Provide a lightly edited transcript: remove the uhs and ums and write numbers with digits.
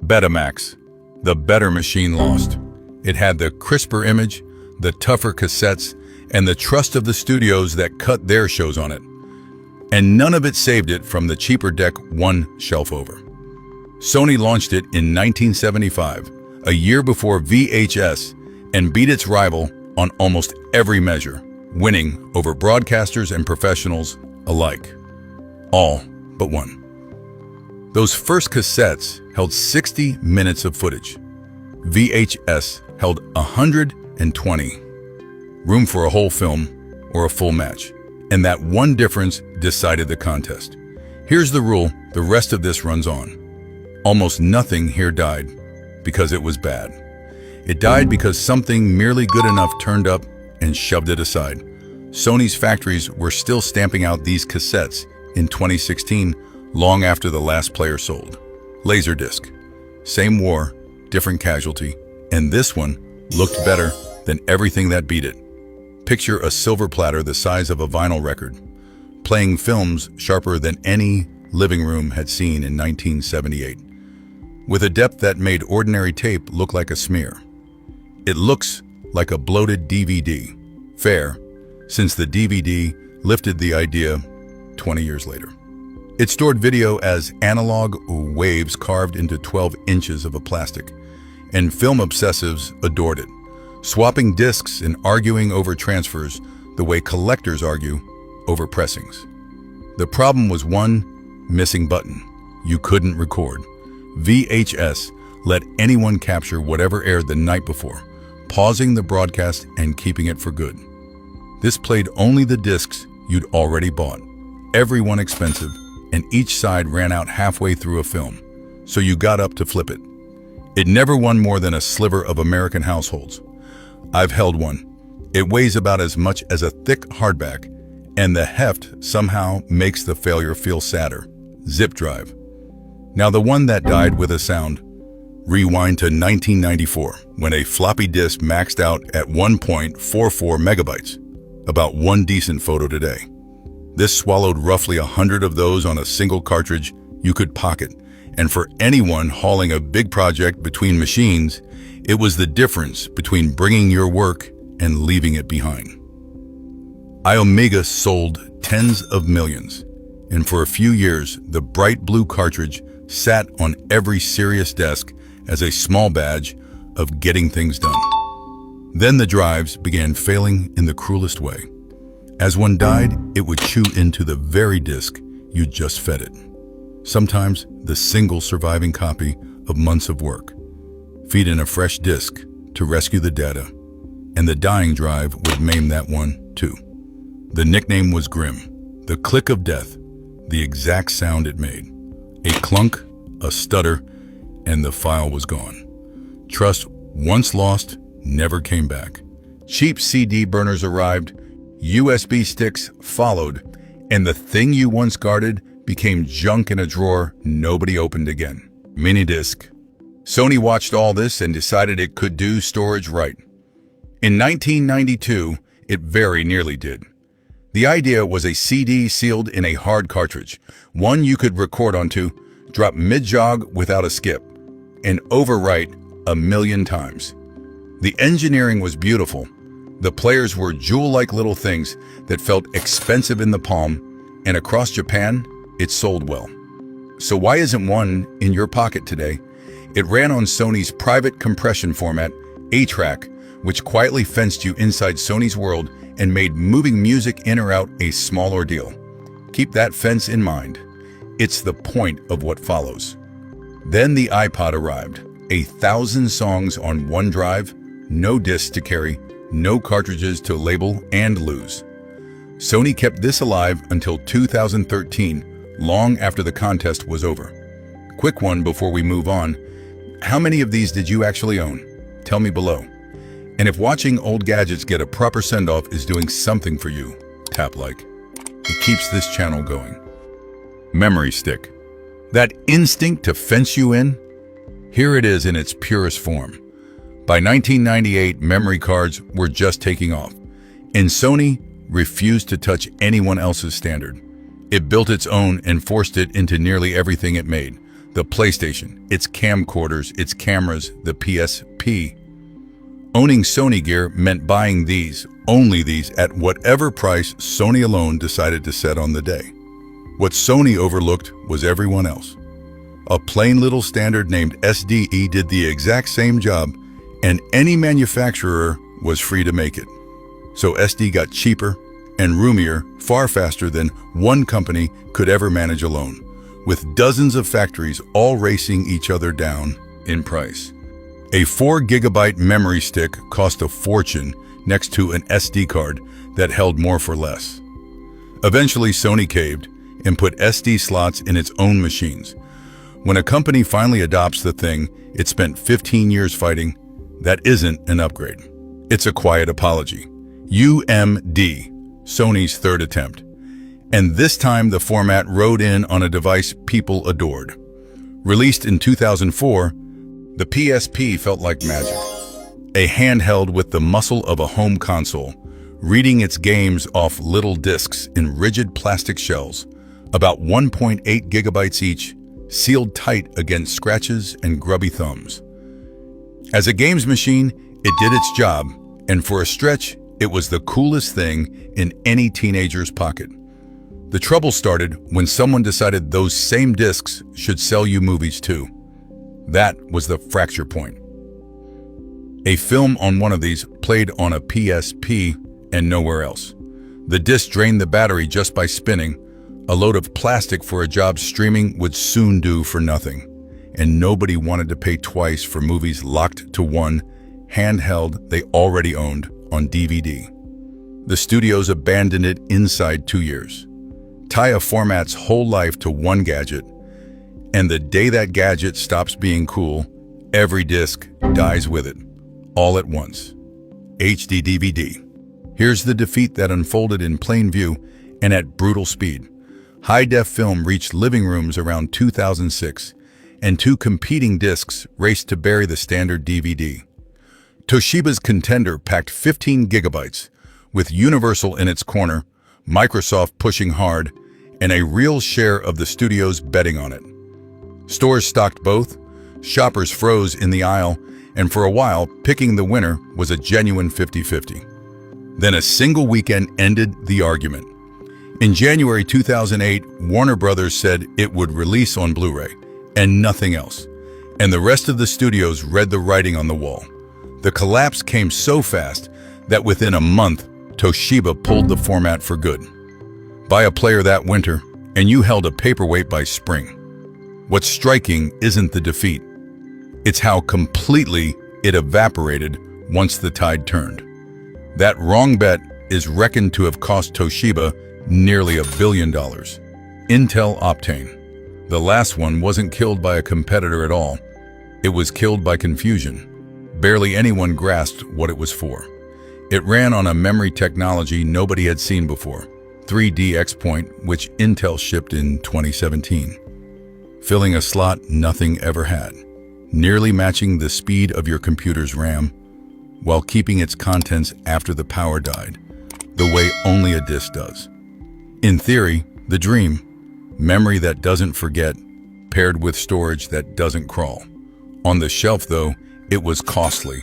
Betamax, the better machine lost. It had the crisper image, the tougher cassettes, and the trust of the studios that cut their shows on it. And none of it saved it from the cheaper deck one shelf over. Sony launched it in 1975, a year before VHS, and beat its rival on almost every measure, winning over broadcasters and professionals alike. All but one. Those first cassettes held 60 minutes of footage. VHS held 120. Room for a whole film or a full match. And that one difference decided the contest. Here's the rule the rest of this runs on. Almost nothing here died because it was bad. It died because something merely good enough turned up and shoved it aside. Sony's factories were still stamping out these cassettes in 2016, long after the last player sold. Laserdisc. Same war, different casualty, and this one looked better than everything that beat it. Picture a silver platter the size of a vinyl record, playing films sharper than any living room had seen in 1978, with a depth that made ordinary tape look like a smear. It looks like a bloated DVD. Fair, since the DVD lifted the idea 20 years later. It stored video as analog waves carved into 12 inches of a plastic, and film obsessives adored it, swapping discs and arguing over transfers the way collectors argue over pressings. The problem was one missing button. You couldn't record. VHS let anyone capture whatever aired the night before, pausing the broadcast and keeping it for good. This played only the discs you'd already bought, every one expensive, and each side ran out halfway through a film, so you got up to flip it. It never won more than a sliver of American households. I've held one. It weighs about as much as a thick hardback, and the heft somehow makes the failure feel sadder. Zip drive. Now the one that died with a sound. Rewind to 1994, when a floppy disk maxed out at 1.44 megabytes, about one decent photo today. This swallowed roughly 100 of those on a single cartridge you could pocket, and for anyone hauling a big project between machines, it was the difference between bringing your work and leaving it behind. Iomega sold tens of millions, and for a few years, the bright blue cartridge sat on every serious desk as a small badge of getting things done. Then the drives began failing in the cruelest way. As one died, it would chew into the very disk you just fed it. Sometimes the single surviving copy of months of work. Feed in a fresh disk to rescue the data, and the dying drive would maim that one too. The nickname was Grim, the click of death, the exact sound it made. A clunk, a stutter, and the file was gone. Trust, once lost, never came back. Cheap CD burners arrived, USB sticks followed, and the thing you once guarded became junk in a drawer nobody opened again. Minidisc. Sony watched all this and decided it could do storage right. In 1992, it very nearly did. The idea was a CD sealed in a hard cartridge, one you could record onto, drop mid-jog without a skip, and overwrite 1,000,000 times. The engineering was beautiful. The players were jewel-like little things that felt expensive in the palm, and across Japan, it sold well. So why isn't one in your pocket today? It ran on Sony's private compression format, A-Track, which quietly fenced you inside Sony's world and made moving music in or out a small ordeal. Keep that fence in mind. It's the point of what follows. Then the iPod arrived. 1,000 songs on one drive, no discs to carry, no cartridges to label and lose. Sony kept this alive until 2013, long after the contest was over. Quick one before we move on. How many of these did you actually own? Tell me below. And if watching old gadgets get a proper send-off is doing something for you, tap like. It keeps this channel going. Memory stick. That instinct to fence you in? Here it is in its purest form. By 1998, memory cards were just taking off, and Sony refused to touch anyone else's standard. It built its own and forced it into nearly everything it made. The PlayStation, its camcorders, its cameras, the PSP. Owning Sony gear meant buying these, only these, at whatever price Sony alone decided to set on the day. What Sony overlooked was everyone else. A plain little standard named SDE did the exact same job, and any manufacturer was free to make it. So SD got cheaper and roomier far faster than one company could ever manage alone, with dozens of factories all racing each other down in price. A 4 GB memory stick cost a fortune next to an SD card that held more for less. Eventually, Sony caved and put SD slots in its own machines. When a company finally adopts the thing it spent 15 years fighting, that isn't an upgrade. It's a quiet apology. UMD, Sony's third attempt. And this time the format rode in on a device people adored. Released in 2004, the PSP felt like magic. A handheld with the muscle of a home console, reading its games off little discs in rigid plastic shells, about 1.8 gigabytes each, sealed tight against scratches and grubby thumbs. As a games machine, it did its job, and for a stretch, it was the coolest thing in any teenager's pocket. The trouble started when someone decided those same discs should sell you movies too. That was the fracture point. A film on one of these played on a PSP and nowhere else. The disc drained the battery just by spinning. A load of plastic for a job streaming would soon do for nothing, and nobody wanted to pay twice for movies locked to one handheld they already owned on DVD. The studios abandoned it inside 2 years. Tie a format's whole life to one gadget, and the day that gadget stops being cool, every disc dies with it, all at once. HD DVD. Here's the defeat that unfolded in plain view and at brutal speed. High-def film reached living rooms around 2006, and two competing discs raced to bury the standard DVD. Toshiba's contender packed 15 gigabytes, with Universal in its corner, Microsoft pushing hard, and a real share of the studios betting on it. Stores stocked both, shoppers froze in the aisle, and for a while, picking the winner was a genuine 50-50. Then a single weekend ended the argument. In January 2008, Warner Brothers said it would release on Blu-ray, and nothing else. And the rest of the studios read the writing on the wall. The collapse came so fast that within a month, Toshiba pulled the format for good. Buy a player that winter, and you held a paperweight by spring. What's striking isn't the defeat. It's how completely it evaporated once the tide turned. That wrong bet is reckoned to have cost Toshiba nearly $1 billion. Intel Optane. The last one wasn't killed by a competitor at all. It was killed by confusion. Barely anyone grasped what it was for. It ran on a memory technology nobody had seen before, 3D XPoint, which Intel shipped in 2017. Filling a slot nothing ever had, nearly matching the speed of your computer's RAM, while keeping its contents after the power died, the way only a disk does. In theory, the dream, memory that doesn't forget, paired with storage that doesn't crawl. On the shelf, though, it was costly.